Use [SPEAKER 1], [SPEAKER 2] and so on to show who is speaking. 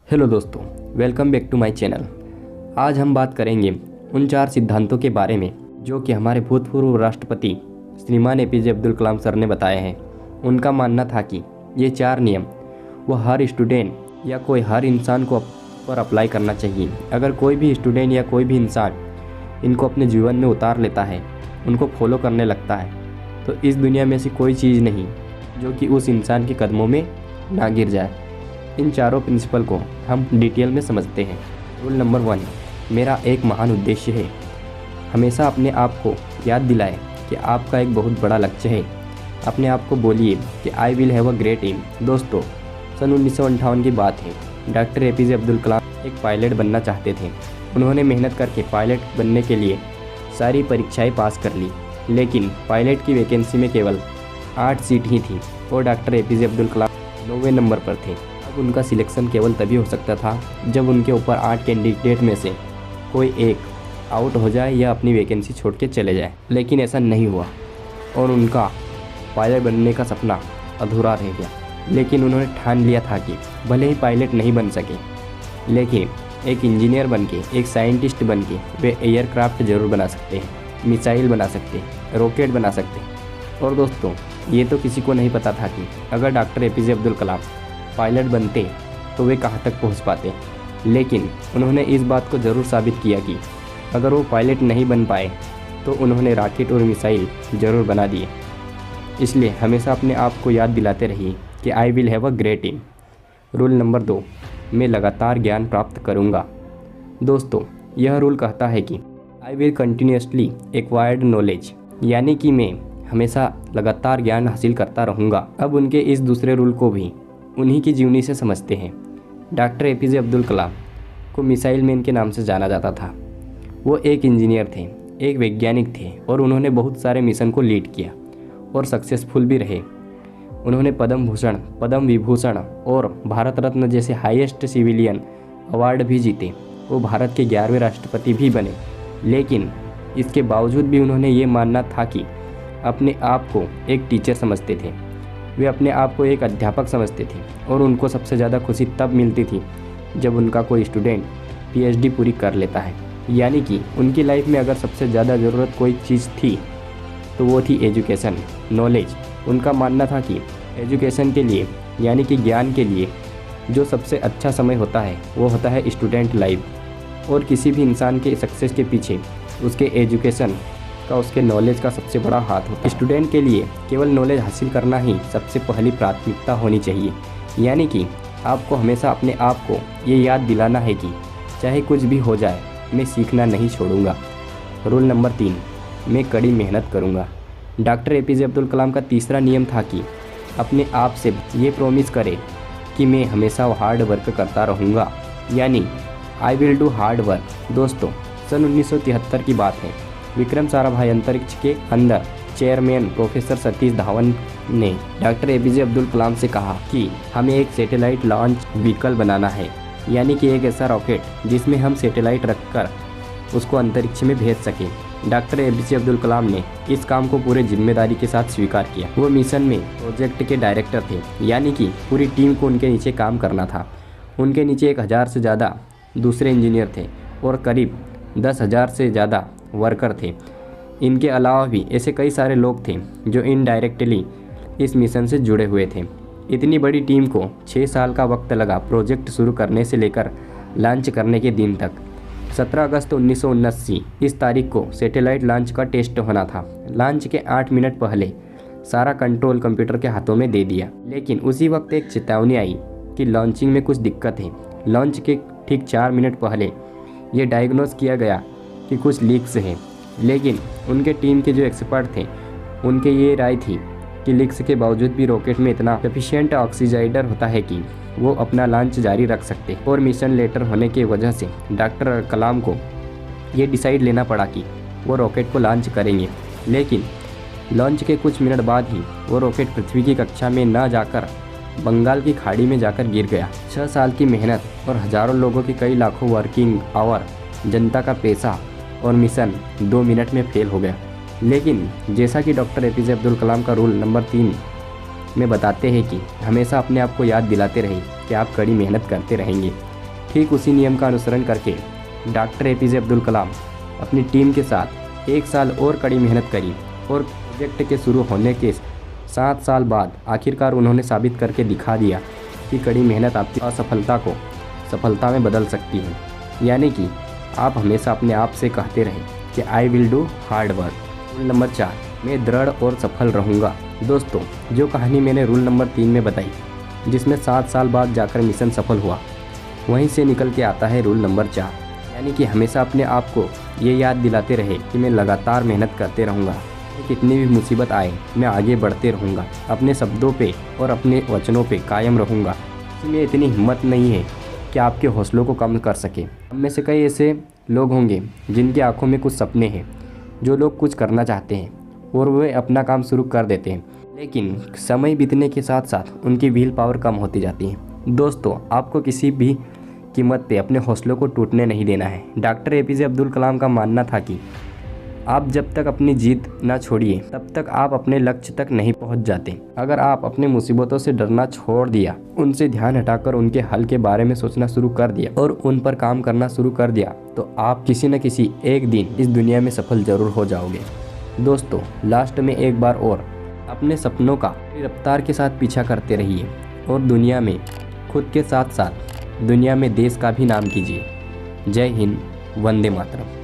[SPEAKER 1] Hello दोस्तों, welcome back to my channel. आज हम बात करेंगे उन 4 सिद्धांतों के बारे में जो कि हमारे भूतपूर्व राष्ट्रपति श्रीमान एपीजे अब्दुल कलाम सर ने बताए हैं। उनका मानना था कि ये 4 नियम वो हर स्टूडेंट या कोई हर इंसान को पर अप्लाई करना चाहिए। अगर कोई भी स्टूडेंट या कोई भी इंसान इनको अपने जीवन में उतार लेता है, उनको फॉलो करने लगता है, तो इस दुनिया में ऐसी कोई चीज़ नहीं जो कि उस इंसान के कदमों में ना गिर जाए। इन चारों प्रिंसिपल को हम डिटेल में समझते हैं। रूल नंबर 1, मेरा एक महान उद्देश्य है। हमेशा अपने आप को याद दिलाएं कि आपका एक बहुत बड़ा लक्ष्य है। अपने आप को बोलिए कि I will have a great aim. दोस्तों, सन 1958 की बात है। डॉक्टर एपीजे अब्दुल कलाम एक पायलट बनना चाहते थे। उन्होंने मेहनत करके पायलट बनने के लिए सारी परीक्षाएं पास कर ली, लेकिन पायलट की वैकेंसी में केवल 8 सीट ही थी और doctor APJ Abdul Kalam 9वें number पर थे। उनका सिलेक्शन केवल तभी हो सकता था जब उनके ऊपर 8 कैंडिडेट में से कोई एक आउट हो जाए या अपनी वैकेंसी छोड़ के चले जाए, लेकिन ऐसा नहीं हुआ और उनका पायलट बनने का सपना अधूरा रह गया। लेकिन उन्होंने ठान लिया था कि भले ही पायलट नहीं बन सके, लेकिन एक इंजीनियर बनके, एक साइंटिस्ट बनके वे एयरक्राफ्ट जरूर बना सकते हैं, मिसाइल बना सकते हैं, रॉकेट बना सकते हैं। और दोस्तों, ये तो किसी को नहीं पता था कि अगर doctor APJ Abdul Kalam pilot बनते तो वे कहाँ तक पहुँच पाते, लेकिन उन्होंने इस बात को ज़रूर साबित किया कि अगर वो पायलट नहीं बन पाए तो उन्होंने रॉकेट और मिसाइल ज़रूर बना दिए। इसलिए हमेशा अपने आप को याद दिलाते रहिए कि I will have a great aim. Rule number 2, मैं लगातार ज्ञान प्राप्त करूँगा। दोस्तों, यह रूल कहता है कि I will continuously acquired knowledge, यानी कि मैं हमेशा लगातार ज्ञान हासिल करता रहूँगा। अब उनके इस दूसरे रूल को भी उन्हीं की जीवनी से समझते हैं। डॉक्टर एपीजे अब्दुल कलाम को मिसाइल मैन के नाम से जाना जाता था। वो एक इंजीनियर थे, एक वैज्ञानिक थे और उन्होंने बहुत सारे मिशन को लीड किया और सक्सेसफुल भी रहे। उन्होंने पद्म भूषण, पद्म विभूषण और भारत रत्न जैसे हाईएस्ट सिविलियन अवार्ड भी जीते। वो भारत के 11वें राष्ट्रपति भी बने। लेकिन इसके बावजूद भी उन्होंने ये मानना था कि अपने आप को एक टीचर समझते थे। वे अपने आप को एक अध्यापक समझते थे और उनको सबसे ज़्यादा खुशी तब मिलती थी जब उनका कोई स्टूडेंट पीएचडी पूरी कर लेता है। यानी कि उनकी लाइफ में अगर सबसे ज़्यादा ज़रूरत कोई चीज़ थी तो वो थी एजुकेशन, नॉलेज। उनका मानना था कि एजुकेशन के लिए, यानी कि ज्ञान के लिए, जो सबसे अच्छा समय होता है वो होता है स्टूडेंट लाइफ। और किसी भी इंसान के सक्सेस के पीछे उसके एजुकेशन का, उसके नॉलेज का सबसे बड़ा हाथ होता है। स्टूडेंट के लिए केवल नॉलेज हासिल करना ही सबसे पहली प्राथमिकता होनी चाहिए। यानी कि आपको हमेशा अपने आप को ये याद दिलाना है कि चाहे कुछ भी हो जाए, मैं सीखना नहीं छोड़ूंगा। रूल नंबर 3, मैं कड़ी मेहनत करूंगा। डॉक्टर एपीजे अब्दुल कलाम का तीसरा नियम था कि अपने आप से ये प्रॉमिस करें कि मैं हमेशा हार्ड वर्क करता रहूँगा, यानी I will do hard work. दोस्तों, सन 1973 की बात है। विक्रम साराभाई अंतरिक्ष के अंदर चेयरमैन प्रोफेसर सतीश धावन ने डॉक्टर एपीजे अब्दुल कलाम से कहा कि हमें एक सैटेलाइट लॉन्च व्हीकल बनाना है, यानी कि एक ऐसा रॉकेट जिसमें हम सैटेलाइट रखकर उसको अंतरिक्ष में भेज सकें। डॉक्टर एपीजे अब्दुल कलाम ने इस काम को पूरे जिम्मेदारी के साथ स्वीकार किया। वो मिशन में प्रोजेक्ट के डायरेक्टर थे, यानी कि पूरी टीम को उनके नीचे काम करना था। उनके नीचे 1000 से ज़्यादा दूसरे इंजीनियर थे और करीब 10,000 से ज़्यादा वर्कर थे। इनके अलावा भी ऐसे कई सारे लोग थे जो इनडायरेक्टली इस मिशन से जुड़े हुए थे। इतनी बड़ी टीम को 6 साल का वक्त लगा प्रोजेक्ट शुरू करने से लेकर लॉन्च करने के दिन तक। 17 अगस्त 1979 इस तारीख को सैटेलाइट लॉन्च का टेस्ट होना था। लॉन्च के 8 मिनट पहले सारा कंट्रोल कंप्यूटर के हाथों में दे दिया, लेकिन उसी वक्त एक चेतावनी आई कि लॉन्चिंग में कुछ दिक्कत है। लॉन्च के ठीक 4 मिनट पहले ये डायग्नोस किया गया कि कुछ लीक्स हैं, लेकिन उनके टीम के जो एक्सपर्ट थे उनके ये राय थी कि लीक्स के बावजूद भी रॉकेट में इतना एफिशिएंट ऑक्सीडाइजर होता है कि वो अपना लॉन्च जारी रख सकते। और मिशन लेटर होने की वजह से डॉक्टर कलाम को ये डिसाइड लेना पड़ा कि वो रॉकेट को लॉन्च करेंगे। लेकिन लॉन्च के कुछ मिनट बाद ही वो रॉकेट पृथ्वी की कक्षा में न जाकर बंगाल की खाड़ी में जाकर गिर गया। 6 साल की मेहनत और हज़ारों लोगों की कई लाखों वर्किंग आवर, जनता का पैसा और मिशन 2 मिनट में फेल हो गया। लेकिन जैसा कि डॉक्टर एपीजे अब्दुल कलाम का रूल नंबर 3 में बताते हैं कि हमेशा अपने आप को याद दिलाते रहिए कि आप कड़ी मेहनत करते रहेंगे। ठीक उसी नियम का अनुसरण करके डॉक्टर एपीजे अब्दुल कलाम अपनी टीम के साथ 1 साल और कड़ी मेहनत करी और प्रोजेक्ट के शुरू होने के 7 साल बाद आखिरकार उन्होंने साबित करके दिखा दिया कि कड़ी मेहनत आपकी असफलता को सफलता में बदल सकती है। यानी कि आप हमेशा अपने आप से कहते रहें कि I will do hard work. Rule number 4, मैं दृढ़ और सफल रहूँगा। दोस्तों, जो कहानी मैंने रूल नंबर 3 में बताई, जिसमें 7 साल बाद जाकर मिशन सफल हुआ, वहीं से निकल के आता है रूल नंबर 4, यानी कि हमेशा अपने आप को ये याद दिलाते रहे कि मैं लगातार मेहनत करते रहूँगा, कितनी भी मुसीबत आए मैं आगे बढ़ते रहूँगा, अपने शब्दों पे और अपने वचनों पे कायम रहूँगा। इसमें इतनी हिम्मत नहीं है कि आपके हौसलों को कम कर सके। हम में से कई ऐसे लोग होंगे जिनकी आंखों में कुछ सपने हैं, जो लोग कुछ करना चाहते हैं और वे अपना काम शुरू कर देते हैं, लेकिन समय बीतने के साथ साथ उनकी व्हील पावर कम होती जाती है। दोस्तों, आपको किसी भी कीमत पे अपने हौसलों को टूटने नहीं देना है। डॉक्टर एपीजे अब्दुल कलाम का मानना था कि आप जब तक अपनी जीत ना छोड़िए तब तक आप अपने लक्ष्य तक नहीं पहुंच जाते। अगर आप अपने मुसीबतों से डरना छोड़ दिया, उनसे ध्यान हटाकर उनके हल के बारे में सोचना शुरू कर दिया और उन पर काम करना शुरू कर दिया, तो आप किसी न किसी एक दिन इस दुनिया में सफल जरूर हो जाओगे। दोस्तों, लास्ट में एक बार और अपने सपनों का रफ्तार के साथ पीछा करते रहिए और दुनिया में खुद के साथ साथ दुनिया में देश का भी नाम कीजिए। जय हिंद, वंदे मातरम।